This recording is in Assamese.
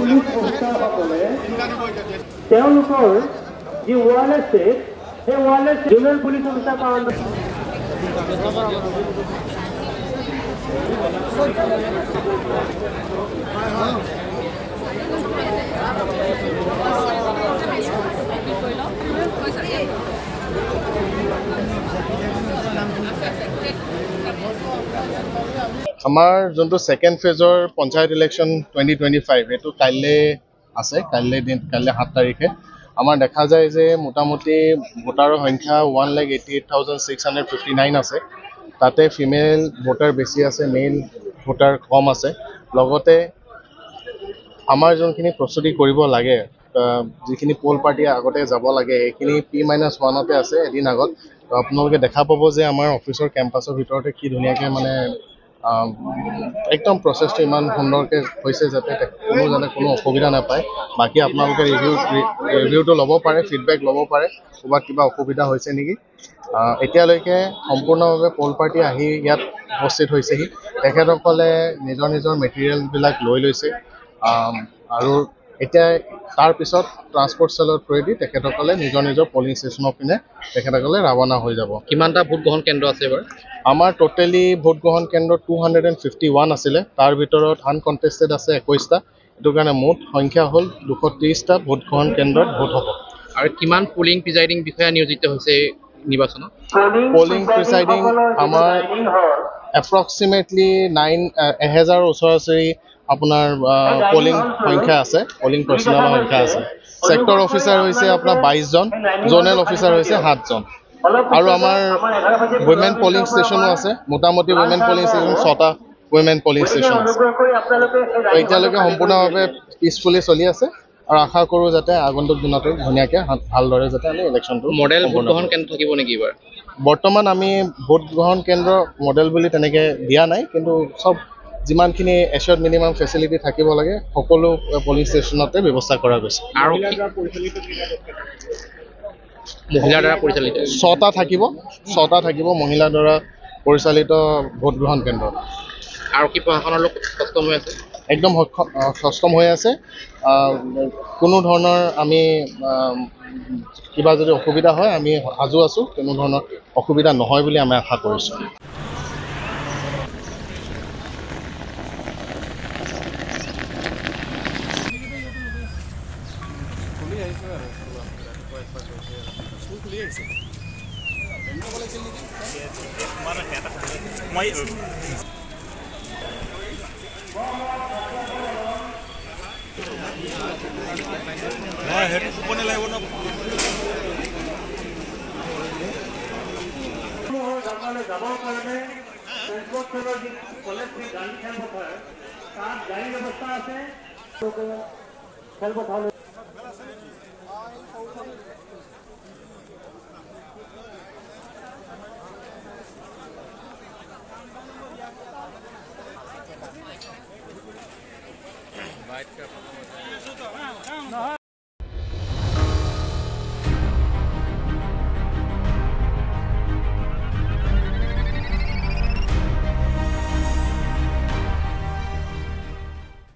পুলিচ অফিচাৰসকলে তেওঁলোকৰ যি ৱাৰলেছ সেই ৱাৰলেছ জুনিয়ৰ পুলিচ অফিচাৰ কাৰণ আমাৰ যোনটো সেকেন্ড ফেজৰ পঞ্চায়ত ইলেকশ্যন 2025 এটো কাইলে আছে কাইলে 7 তাৰিখে আমাৰ দেখা যায় যে মোটামুটি ভোটাৰৰ সংখ্যা 1,88,659 আছে তাতে ফিমেল ভোটাৰ বেছি আছে মেল ভোটাৰ কম আছে লগতে আমাৰ যোনখিনি প্ৰস্তুতি কৰিব লাগে যিখিনি পোল পাৰ্টি আগতে যাব লাগে এইখিনি P-1তে আছে এদিন আগত তো আপোনালোকে দেখা পাব যে আমাৰ অফিচৰ কেম্পাছৰ ভিতৰতে কি ধুনীয়াকৈ মানে একদম প্ৰচেছটো ইমান সুন্দৰকৈ হৈছে যাতে কোনো অসুবিধা নাপায় বাকি আপোনালোকে ৰিভিউটো ল'ব পাৰে ফিডবেক ল'ব পাৰে ক'ৰবাত কিবা অসুবিধা হৈছে নেকি এতিয়ালৈকে সম্পূৰ্ণভাৱে পোল পাৰ্টি আহি ইয়াত উপস্থিত হৈছেহি তেখেতসকলে নিজৰ মেটেৰিয়েলবিলাক লৈ লৈছে আৰু এতিয়া তাৰ পিছত ট্ৰান্সপোৰ্ট সেলৰ থ্ৰুৱেদি তেখেতসকলে নিজৰ পলিং ষ্টেচনৰ পিনে তেখেতসকলে ৰাওনা হৈ যাব কিমানটা ভোট গ্ৰহণ কেন্দ্ৰ আছে এবাৰ আমাৰ টোটেলি ভোট গ্ৰহণ কেন্দ্ৰ 251 আছিলে তাৰ ভিতৰত আনকণ্টেষ্টেড আছে 21টা এটো কাৰণে মুঠ সংখ্যা হ'ল 230টা ভোট গ্ৰহণ কেন্দ্ৰত ভোট হ'ব আৰু কিমান পুলিং প্ৰিজাইডিং বিষয়া নিয়োজিত হৈছে নিৰ্বাচনত পলিং প্ৰিজাইডিং আমাৰ এপ্ৰক্সিমেটলি 1000 ওচৰা-ওচৰি আপোনাৰ পলিং সংখ্যা আছে পলিং পাৰ্চনেলৰ সংখ্যা আছে সেক্টৰ অফিচাৰ হৈছে আপোনাৰ 22 জন জোনেল অফিচাৰ হৈছে 7 জন আৰু আমাৰ উইমেন পলিং ষ্টেচনো আছে মোটামুটি উইমেন পলিং ষ্টেচন 6টা উইমেন পলিং ষ্টেচন আছে এতিয়ালৈকে সম্পূৰ্ণভাৱে পিছফুলি চলি আছে আৰু আশা কৰোঁ যাতে আগন্তুক দিনতো ধুনীয়াকৈ ভালদৰে যাতে আমি ইলেকশ্যনটো মডেল ভোট গ্ৰহণ কেন্দ্ৰ থাকিব নেকি এবাৰ বৰ্তমান আমি ভোট গ্ৰহণ কেন্দ্ৰ মডেল বুলি তেনেকৈ দিয়া নাই কিন্তু চব যিমানখিনি এছ'ৰ্ড মিনিমাম ফেচিলিটি থাকিব লাগে সকলো পলিং ষ্টেচনতে ব্যৱস্থা কৰা গৈছে আৰু মহিলাৰ দ্বাৰা পৰিচালিত 6টা থাকিব মহিলাৰ দ্বাৰা পৰিচালিত ভোট গ্ৰহণ কেন্দ্ৰ আৰক্ষী প্ৰশাসনৰ লোক সষ্টম হৈ আছে একদম সষ্টম হৈ আছে কোনো ধৰণৰ আমি কিবা যদি অসুবিধা হয় আমি সাজু আছোঁ কোনো ধৰণৰ অসুবিধা নহয় বুলি আমি আশা কৰিছোঁ যাবৰ কাৰণে ট্ৰেন্সপৰ্ট সেলৰ যি কলেজ গাড়ী খেলপথাৰ তাত গাড়ী ব্যৱস্থা আছে খেলপথাৰলৈ बाइट का